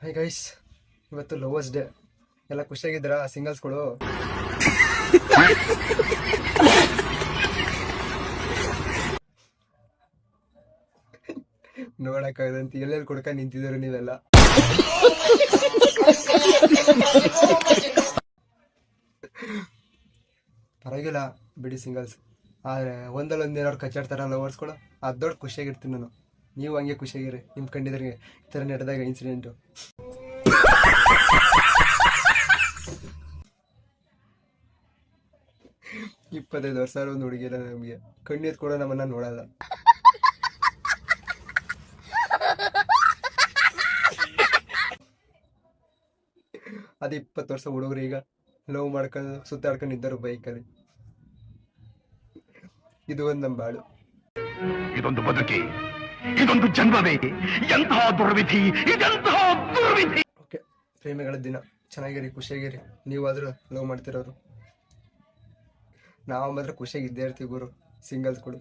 High guys, ಇವತ್ತು lovers day. ಎಲ್ಲ ಖುಷಿಯಾಗಿದ್ದೀರಾ ಸಿಂಗಲ್ಸ್ಗಳು? ನೋಡಕ್ಕಾಗದಂತ ಎಲ್ಲೆಲ್ಲಿ ಕೊಡ್ಕ ನಿಂತಿದ್ದೀರ ನೀವೆಲ್ಲ. ಪರವಾಗಿಲ್ಲ ಬಿಡಿ ಸಿಂಗಲ್ಸ್, ಆದರೆ ಒಂದಲ್ಲೊಂದು ಏನಾದ್ರು ಕಚ್ಚಾಡ್ತಾರ ಲವರ್ಸ್ಗಳು, ಅದು ದೊಡ್ಡ ಖುಷಿಯಾಗಿರ್ತೀನಿ ನಾನು. ನೀವು ಹಂಗೆ ಖುಷಿಯಾಗಿರಿ ನಿಮ್ಮ ಕಂಡಿದ್ರಿಗೆ ಈ ಥರ ನಡೆದಾಗ ಇನ್ಸಿಡೆಂಟು. 25 ವರ್ಷ ಒಂದು ಹುಡುಗಿರ ನಮಗೆ ಕಣ್ಣೀರು ಕೂಡ ನಮ್ಮನ್ನ ನೋಡಲ್ಲ. ಅದು 20 ವರ್ಷ ಹುಡುಗರು ಈಗ ಲವ್ ಮಾಡ್ಕೊಂಡು ಸುತ್ತಾಡ್ಕೊಂಡು ಇದ್ದರು ಬೈಕಲ್ಲಿ. ಇದು ಒಂದು ನಮ್ಮ ಬಾಳು. ಇದೊಂದು ಬದುಕಿ, ಇದೊಂದು ಜನ್ಮವೇ, ಎಂತಹ ದುರ್ವಿಧಿ, ಇದೆಂತಹ ದುರ್ವಿಧಿ. ಓಕೆ, ಪ್ರೇಮಿಗಳ ದಿನ ಚೆನ್ನಾಗಿರಿ, ಖುಷಿಯಾಗಿರಿ. ನೀವಾದರೂ ಲವ್ ಮಾಡ್ತಿರೋರು, ನಾವು ಮಾತ್ರ ಖುಷಿಯಾಗಿ ಇದ್ದೇ ಇರ್ತೀವಿ ಗುರು ಸಿಂಗಲ್ಸ್ಗಳು.